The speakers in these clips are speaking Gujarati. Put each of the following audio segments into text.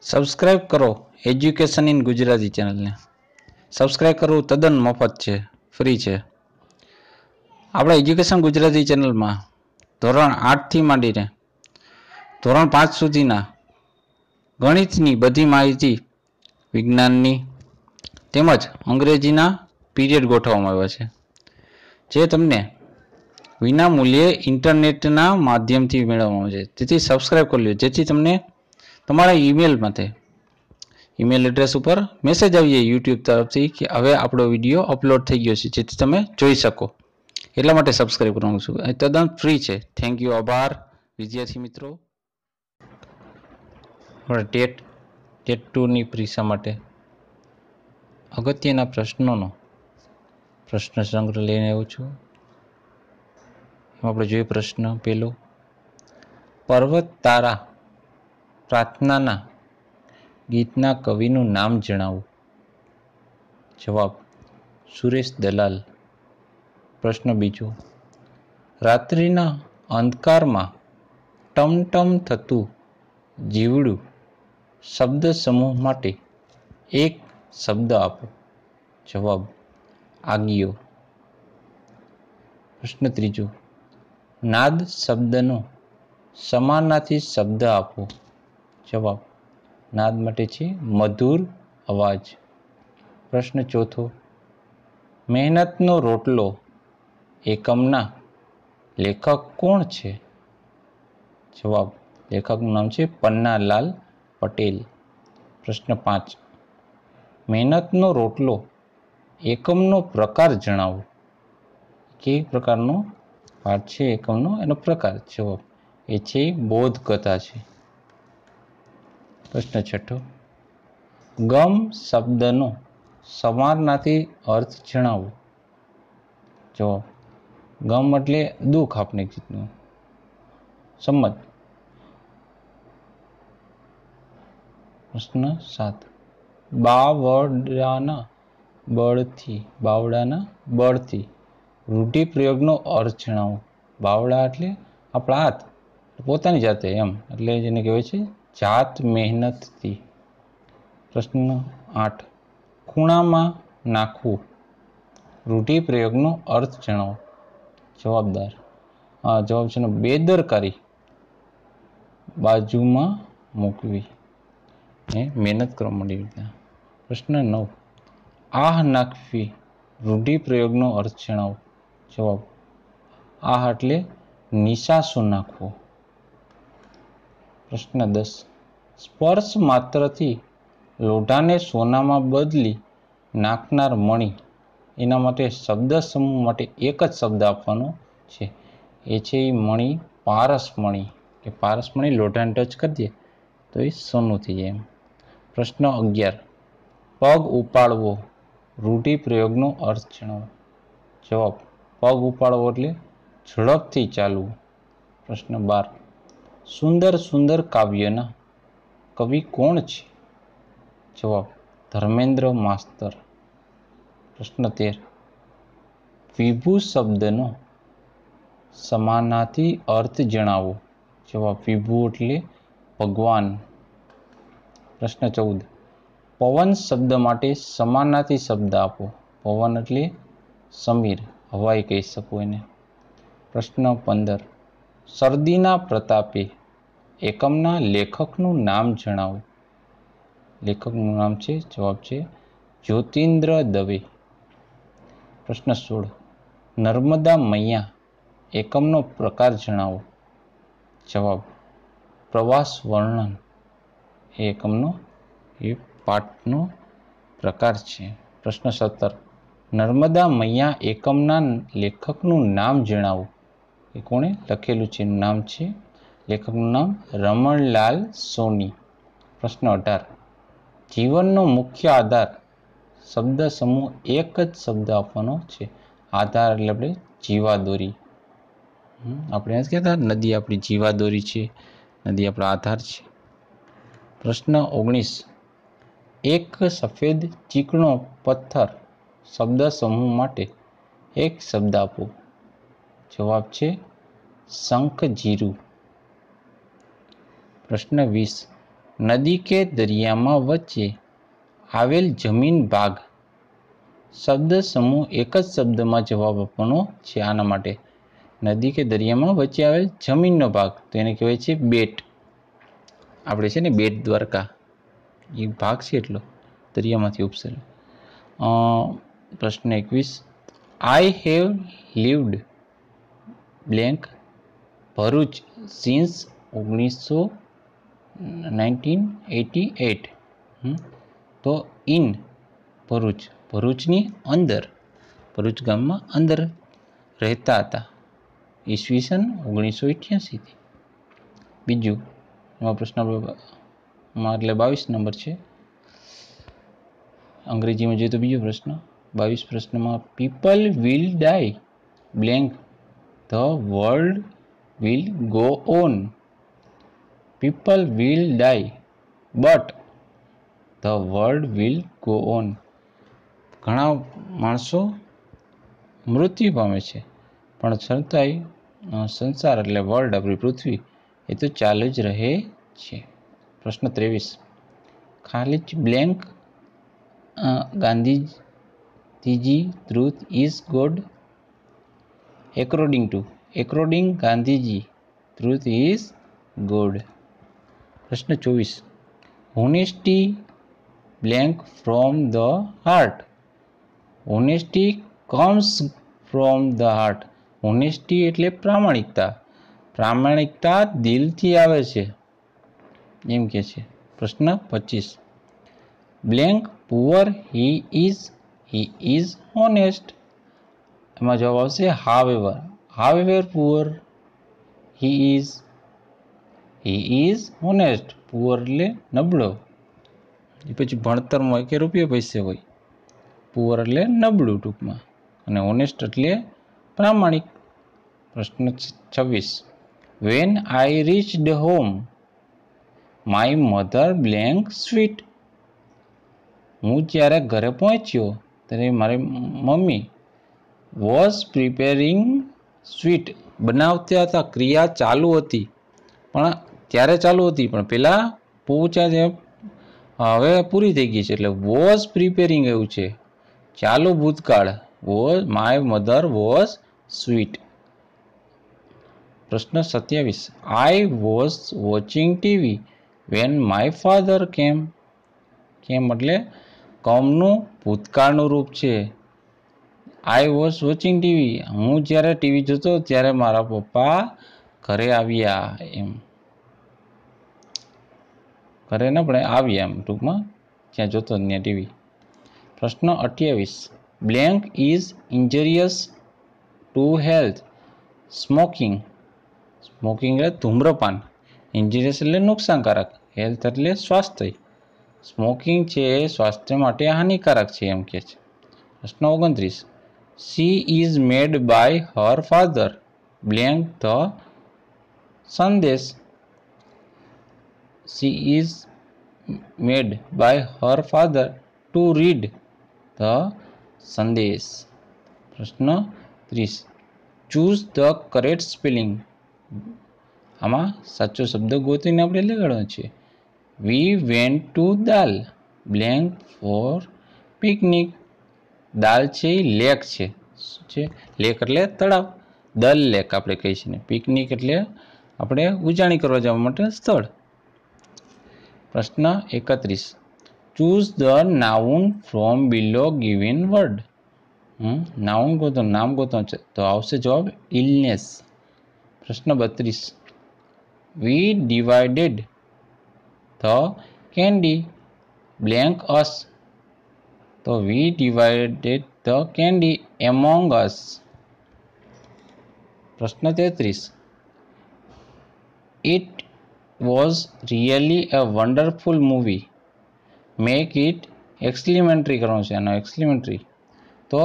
સબસ્ક્રાઇબ કરો એજ્યુકેશન ઇન ગુજરાતી ચેનલને. સબસ્ક્રાઇબ કરવું તદ્દન મફત છે, ફ્રી છે. આપણા એજ્યુકેશન ગુજરાતી ચેનલમાં ધોરણ 8થી માંડીને ધોરણ 5 સુધીના ગણિતની બધી માહિતી, વિજ્ઞાનની તેમજ અંગ્રેજીના પીરિયડ ગોઠવવામાં આવ્યા છે, જે તમને વિના મૂલ્યે ઇન્ટરનેટના માધ્યમથી મેળવવામાં આવે છે. તેથી સબસ્ક્રાઇબ કરી લો, જેથી તમને તમારા ઈમેલ એડ્રેસ ઉપર મેસેજ આવી જાય યુટ્યુબ તરફથી કે હવે આપણો વિડીયો અપલોડ થઈ ગયો છે, જેથી તમે જોઈ શકો. એટલા માટે સબસ્ક્રાઇબ કરવાનું છું. એ તદ્દન ફ્રી છે. Thank you. આભાર વિદ્યાર્થી મિત્રો. ટેટ 2ની પરીક્ષા માટે અગત્યના પ્રશ્નોનો પ્રશ્ન સંગ્રહ લઈને આવ્યો છું. આપણે જોઈએ પ્રશ્ન પહેલો. પર્વત તારા પ્રાર્થનાના ગીતના કવિનું નામ જણાવો. જવાબ સુરેશ દલાલ. પ્રશ્ન બીજો. રાત્રિના અંધકારમાં ટમટમ થતું જીવડું શબ્દ સમૂહ માટે એક શબ્દ આપો. જવાબ આગિયો. પ્રશ્ન ત્રીજો. નાદ શબ્દનો સમાનાર્થી શબ્દ આપો. જવાબ નાદ માટે છે મધુર અવાજ. પ્રશ્ન ચોથો. મહેનતનો રોટલો એકમના લેખક કોણ છે? જવાબ લેખકનું નામ છે પન્નાલાલ પટેલ. પ્રશ્ન 5. મહેનતનો રોટલો એકમનો પ્રકાર જણાવો. કેવી પ્રકારનો પાઠ છે એકમનો, એનો પ્રકાર. જવાબ એ છે બોધ કથા છે. પ્રશ્ન 6. ગમ શબ્દનો સમાનાર્થી અર્થ જણાવો. જવાબ ગમ એટલે દુઃખ, આપણે કીધું. સંમત. પ્રશ્ન 7. બાવડાના બળથી રૂઢિપ્રયોગનો અર્થ જણાવો. બાવડા એટલે આપણા હાથ, પોતાની જાતે એમ, એટલે જેને કહેવાય છે જાત મહેનતથી. પ્રશ્ન 8. ખૂણામાં નાખવું રૂઢિપ્રયોગનો અર્થ જણાવો. જવાબ છે બેદરકારી, બાજુમાં મૂકવી, મહેનત કરવા માંડી. પ્રશ્ન 9. આહ નાખવી રૂઢિપ્રયોગનો અર્થ જણાવો. જવાબ આહ એટલે નિશાસો નાખવો. પ્રશ્ન 10. સ્પર્શ માત્રથી લોઢાને સોનામાં બદલી નાખનાર મણી, એના માટે શબ્દ સમૂહ માટે એક જ શબ્દ આપવાનો છે. એ છે મણી પારસમણી, કે પારસમણી લોઢાને ટચ કરી દે તો એ સોનું થઈ જાય એમ. પ્રશ્ન 11. પગ ઉપાડવો રૂઢિપ્રયોગનો અર્થ જણાવો. જવાબ પગ ઉપાડવો એટલે ઝડપથી ચાલવું. પ્રશ્ન 12. સુંદર સુંદર કાવ્યના કવિ કોણ છે? જવાબ ધર્મેન્દ્ર માસ્તર. પ્રશ્ન 13. વિભુ શબ્દનો સમાનાર્થી અર્થ જણાવો. જવાબ વિભુ એટલે ભગવાન. પ્રશ્ન 14. પવન શબ્દ માટે સમાનાર્થી શબ્દ આપો. પવન એટલે સમીર, હવાઈ કહી શકો એને. પ્રશ્ન 15. શરદીના પ્રતાપે એકમના લેખકનું નામ જણાવો. લેખકનું નામ છે, જવાબ છે જ્યોતિન્દ્ર દવે. પ્રશ્ન 16. નર્મદા મૈયા એકમનો પ્રકાર જણાવો. જવાબ પ્રવાસ વર્ણન એ એકમનો પાઠનો પ્રકાર છે. પ્રશ્ન 17. નર્મદા મૈયા એકમના લેખકનું નામ જણાવો. એ કોણે લખેલું છે, એનું નામ છે, લેખકનું નામ રમણલાલ સોની. પ્રશ્ન 18. જીવનનો મુખ્ય આધાર શબ્દ સમૂહ એક જ શબ્દ આપવાનો છે. આધાર એટલે આપણે જીવાદોરી. આપણે જ કહેતા નદી આપણી જીવાદોરી છે, નદી આપણો આધાર છે. પ્રશ્ન 19. એક સફેદ ચીકણો પથ્થર શબ્દ સમૂહ માટે એક શબ્દ આપો. જવાબ છે શંખજીરું. પ્રશ્ન 20. નદી કે દરિયામાં વચ્ચે આવેલ જમીન ભાગ શબ્દ સમૂહ એક જ શબ્દમાં જવાબ આપવાનો છે. આના માટે નદી કે દરિયામાં વચ્ચે આવેલ જમીનનો ભાગ તો એને કહેવાય છે બેટ. આપણે છે ને બેટ દ્વારકા એ ભાગ છે એટલો દરિયામાંથી ઉપસેલો. પ્રશ્ન 21 I have lived blank Bharuch since 1988. તો ઇન ભરૂચ ભરૂચની અંદર ભરૂચ ગામમાં અંદર રહેતા હતા ઈસવીસન 1988થી. બીજું એમાં પ્રશ્ન એટલે 22 નંબર છે. અંગ્રેજીમાં જોઈએ તો બીજો પ્રશ્ન 22 પ્રશ્નમાં people will die blank the world will go on. People will die but the world will go on. ઘણા માણસો મૃત્યુ પામે છે પણ છતાંય સંસાર એટલે વર્લ્ડ આપણી પૃથ્વી એ તો ચાલુ જ રહે છે. પ્રશ્ન 23 ખાલી blank Gandhiji truth is God according Gandhiji truth is God. પ્રશ્ન 24 honesty blank from the heart. Honesty comes from the heart. Honesty એટલે પ્રામાણિકતા. પ્રામાણિકતા દિલથી આવે છે એમ કે છે. પ્રશ્ન 25 blank poor he is honest. એમાં જવાબ આવશે however poor he is honest. Poor એટલે નબળો. એ પછી ભણતરમાં કે રૂપિયા પૈસે હોય. પુઅર એટલે નબળું ટૂંકમાં અને હોનેસ્ટ એટલે પ્રામાણિક. પ્રશ્ન 26 when I reached home my mother blank sweet. હું જ્યારે ઘરે પહોંચ્યો ત્યારે મારી મમ્મી વોઝ પ્રિપેરિંગ સ્વીટ બનાવતા હતા. ક્રિયા ચાલુ હતી પણ ત્યારે ચાલુ હતી પણ પહેલાં પહોંચ્યા હવે પૂરી થઈ ગઈ છે એટલે વોઝ પ્રિપેરિંગ એવું છે ચાલુ ભૂતકાળ. My mother was sweet. પ્રશ્ન 27 I was watching TV when my father કેમ. એટલે કમનું ભૂતકાળનું રૂપ છે. આઈ વોઝ વોચિંગ ટીવી હું જ્યારે ટીવી જોતો ત્યારે મારા પપ્પા ઘરે આવ્યા એમ. ઘરે ન પણ આવ્યા એમ ટૂંકમાં જ્યાં જોતો ત્યાં ટીવી. પ્રશ્ન 28 blank is ઇન્જરિયસ to health. Smoking એટલે ધૂમ્રપાન. ઇન્જરિયસ એટલે નુકસાનકારક. હેલ્થ એટલે સ્વાસ્થ્ય. સ્મોકિંગ છે એ સ્વાસ્થ્ય માટે હાનિકારક છે એમ કે છે. પ્રશ્ન 29 she is made by her father blank the સંદેશ. She is made by her father to read the Sandesh. પ્રશ્ન 30 choose the correct spelling. આમાં સાચો શબ્દ ગોતીને આપણે લગાડવાનો છે. We went to Dal blank for picnic. દાલ છે એ લેક છે. શું છે? લેક એટલે તળાવ. દલ લેક આપણે કહીએ છીએ. પિકનિક એટલે આપણે ઉજાણી કરવા જવા માટે સ્થળ. પ્રશ્ન 31 choose the noun from below given word. Noun ગોતો નામ ગોતો છે તો આવશે જવાબ ઇલનેસ. પ્રશ્ન 32 વી ડિવાઇડેડ ધ કેન્ડી બ્લેન્ક અસ. તો વી ડિવાઇડેડ ધ કેન્ડી એમોંગ અસ. પ્રશ્ન 33 it was really a wonderful movie. Make it exclamatory કરવાનું છે. આનો exclamatory તો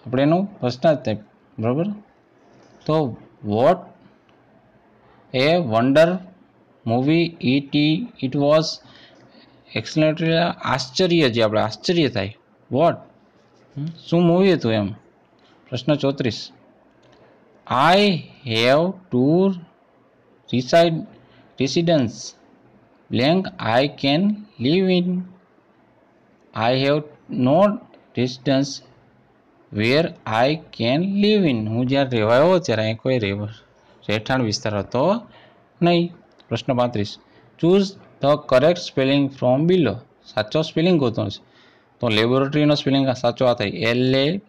આપણે એનું પ્રશ્નાર્થ થાય બરાબર. તો what a wonder movie it was. exclamatory આશ્ચર્ય જે આપણે આશ્ચર્ય થાય. what શું મૂવી હતું એમ. પ્રશ્ન 34 I have two residence blank I can live in. I have no residence where I can live in. હું જ્યાં રહેવા આવ્યો ત્યારે અહીં કોઈ રહેઠાણ વિસ્તાર હતો નહીં. પ્રશ્ન 35. Choose the correct spelling from below. સાચો સ્પેલિંગ ગોતવાનો છે. તો લેબોરેટરીનો સ્પેલિંગ સાચો આ થાય LABORATORY.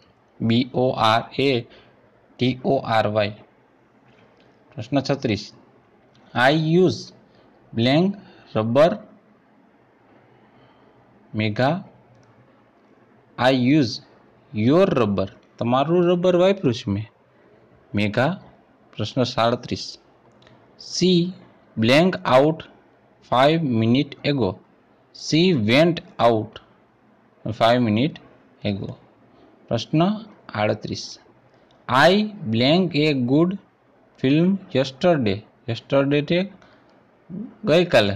પ્રશ્ન 36. I use blank rubber. Megha I use your rubber. તમારું રબર વાપર્યું છે મેં. મેઘા. પ્રશ્ન 37. C blank out 5 minute ago. C vent out 5 minute ago. પ્રશ્ન 38. I blank A good film yesterday. Yesterday તે ગઈકાલે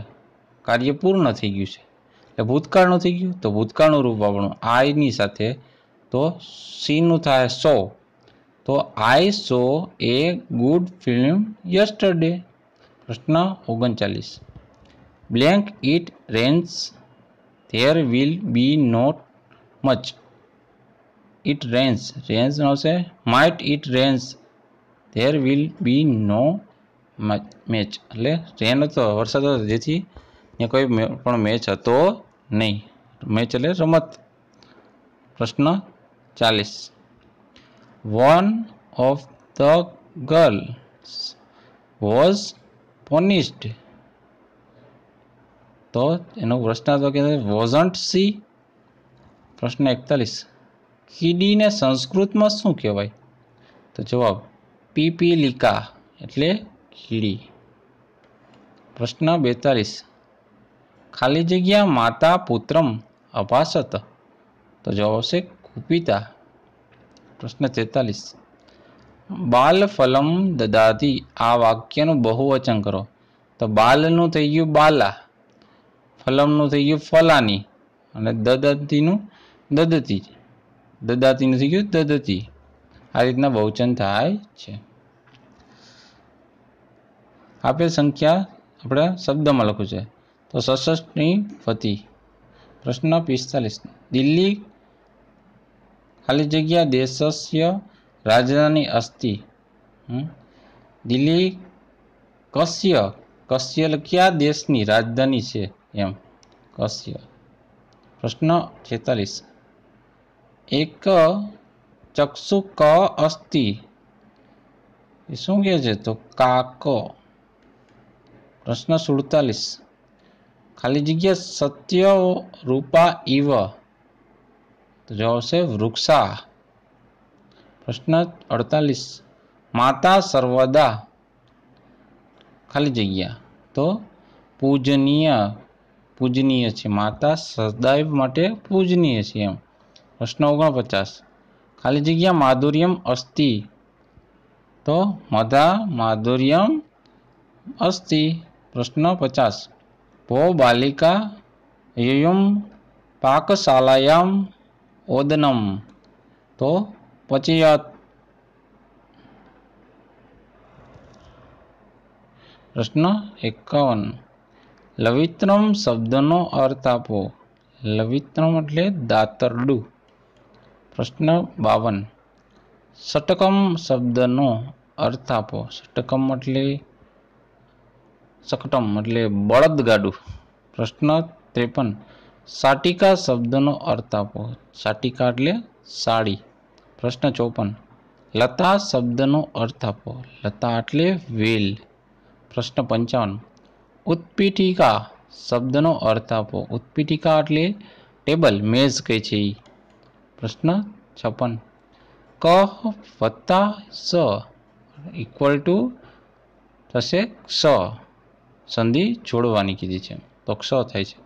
કાર્ય પૂર્ણ થઈ ગયું છે એટલે ભૂતકાળનું થઈ ગયું. તો ભૂતકાળનું રૂપ આપણું આઈની સાથે તો સીનું થાય સો. તો I saw a good film yesterday. પ્રશ્ન 39. Blank it rains there will be not much. It rains rains આવશે might it rains there will be no match. એટલે રેન હતો વરસાદ હતો જેથી ત્યાં કોઈ પણ મેચ હતો નહીં. મેચ એટલે રમત. પ્રશ્ન 40. One of the girls was punished. તો એનો પ્રશ્ન હતો કે વોઝન્ટ સી. પ્રશ્ન 41. કીડીને સંસ્કૃતમાં શું કહેવાય? તો જવાબ પીપીલિકા એટલે કીડી. પ્રશ્ન 42. ખાલી જગ્યા માતા પુત્રમ અભાસત. તો જવાબ આવશે કુપિતા. પ્રશ્ન 43. બાલ ફલમ દદાતી. આ વાક્યનું બહુવચન કરો. તો બાલનું થઈ ગયું બાલા, ફલમનું થઈ ગયું ફલાની અને દદતીનું દદતી. દદાતીનું થઈ ગયું દદતી. આ રીતના બહુવચન થાય છે. આપેલ સંખ્યા આપણે શબ્દમાં લખ્યું છે. તો 66ની વતી. પ્રશ્ન 45. દિલ્હી ખાલી જગ્યા દેશસ્ય રાજધાની અસ્તિ. દિલ્હી કસ્ય કયા દેશની રાજધાની છે એમ કસ્ય. પ્રશ્ન 46. એક ચક્ષુ ક અસ્તિ. એ શું કહે છે? તો કાક. પ્રશ્ન 47. ખાલી જગ્યા સત્ય રૂપા ઇવ. તો જવાબ આવશે વૃક્ષા. પ્રશ્ન 48. માતા સર્વદા ખાલી જગ્યા તો પૂજનીય છે. માતા સદૈવ માટે પૂજનીય છે એમ. પ્રશ્ન 49. ખાલી જગ્યા માધુર્યમ અસ્તિ. તો માધુર્યમ અસ્તિ. પ્રશ્ન 50. ભો બાલિકા યયમ પાકશાલાયામ ઓદનમ. તો પચયત. પ્રશ્ન 51. લવિત્રમ શબ્દનો અર્થ આપો. લવિત્રમ એટલે દાતરડું. પ્રશ્ન 52. ષટકમ શબ્દનો અર્થ આપો. ષટકમ એટલે શકટમ એટલે બળદગાડું. પ્રશ્ન 53. શાટિકા શબ્દનો અર્થ આપો. શાટિકા એટલે સાડી. પ્રશ્ન 54. લતા શબ્દનો અર્થ આપો. લતા એટલે વેલ. પ્રશ્ન 55. ઉત્પીઠિકા શબ્દનો અર્થ આપો. ઉત્પીઠિકા એટલે ટેબલ મેઝ કહે છે. પ્રશ્ન 56. ક વત્તા સ ઇક્વલ ટુ થશે ક્ષ. સંધિ જોડવાની કીધી છે તો ક્ષ થાય છે.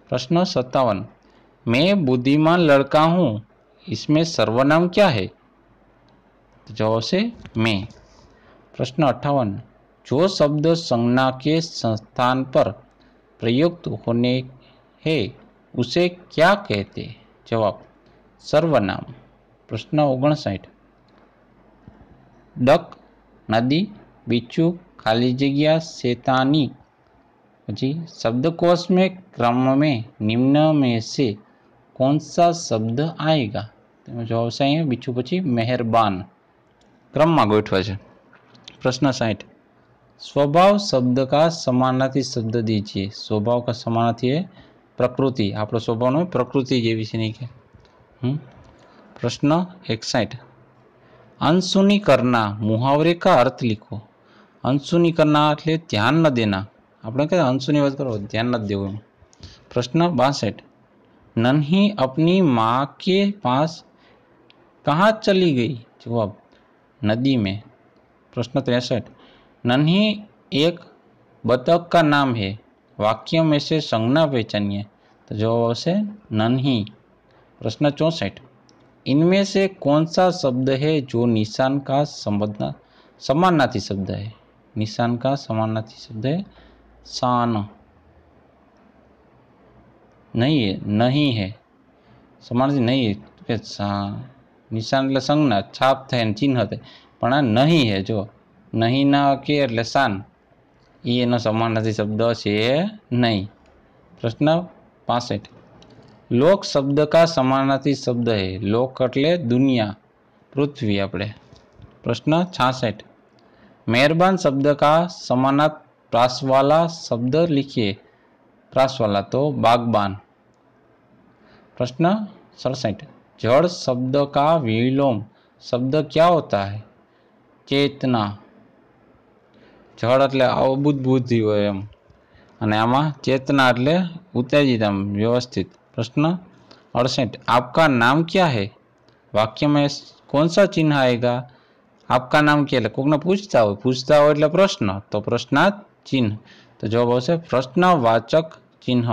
प्रश्न 57. मैं बुद्धिमान लड़का हूँ, इसमें सर्वनाम क्या है? तो जवाब से मैं. प्रश्न 58. जो शब्द संज्ञा के स्थान पर प्रयुक्त होने है उसे क्या कहते? जवाब सर्वनाम. प्रश्न 59. डक नदी, बिच्छू खाली जगह शैतानी પછી शब्दकोश में क्रम में निम्न में से कौन सा शब्द आएगा? તેમાં જવાબ આવશે અહીંયા બીજું પછી મહેરબાન क्रमમાં ગોઠવે છે। प्रश्न 60 स्वभाव शब्द का समानार्थी शब्द दीजिए। स्वभाव का समानार्थी है प्रकृति। આપણો સ્વભાવનો પ્રકૃતિ જેવી છે નહીં કે प्रश्न 61 अनसुनी करना मुहावरे का अर्थ लिखो। अनसुनी करना એટલે ધ્યાન ન દેના। આપણે કહે અનસુની વાત કરો ધ્યાન ન દેવું। प्रश्न 62 नन्ही अपनी माँ के पास कहाँ चली गई? जवाब नदी में। प्रश्न 63 नन्ही एक बतख का नाम है, वाक्य में से संज्ञा पहचानिए। तो जवाब आवशे नन्ही। प्रश्न 64 इनमें से कौन सा शब्द है जो निशान का समानार्थी शब्द है? निशान का समानार्थी शब्द है शान। नहीं है समानार्थी नहीं है निशान એટલે સંજ્ઞા છાપ થાય ચિહ્ન થાય પણ આ નહીં है જો નહીં ના કે એટલે શાન એ એનો સમાનાर्थी શબ્દ છે નહીં। प्रश्न 65 लोक शब्द का समानार्थी शब्द है। लोक એટલે दुनिया पृथ्वी આપણે। प्रश्न 66 मेहरबान शब्द का समानार्थी प्रास वाला शब्द लिखिए। प्रास वाला तो बागबान। प्रश्न 67 जड़ शब्द का विलोम शब्द क्या होता है? चेतना। जड़ એટલે અબુદ્ધ બુદ્ધિ હોય એમ અને આમાં चेतना એટલે उत्तेजित આમ व्यवस्थित। प्रश्न 68 आपका नाम क्या है? वाक्य में कौन सा चिन्ह आएगा? आपका नाम क्या એટલે કોકને પૂછતા હોય એટલે પ્રશ્ન તો પ્રશ્નાર્થ चिन्ह। तो जवाब આવશે प्रश्नवाचक चिन्ह।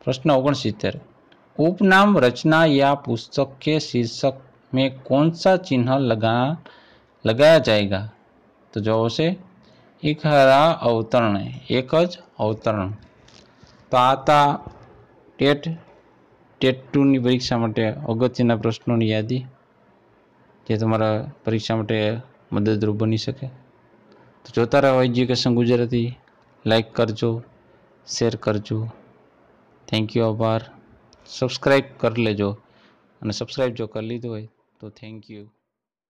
प्रश्न 69 उपनाम रचना या पुस्तक के शीर्षक में कौन सा चिन्ह लगाया जाएगा? तो जवाब આવશે इकहरा अवतरण एक ज अवतरण। तो आता टेट 2 ની પરીક્ષા માટે અગત્યના પ્રશ્નોની યાદી જે તમારા પરીક્ષા માટે મદદરૂપ બની શકે। તો જોતા રહો એજ્યુકેશન ગુજરાતી। લાઈક કરજો, શેર કરજો। થેન્ક યુ, આભાર। સબસ્ક્રાઈબ કરી લેજો અને સબસ્ક્રાઈબ જો કરી લીધું હોય તો થેન્ક યુ।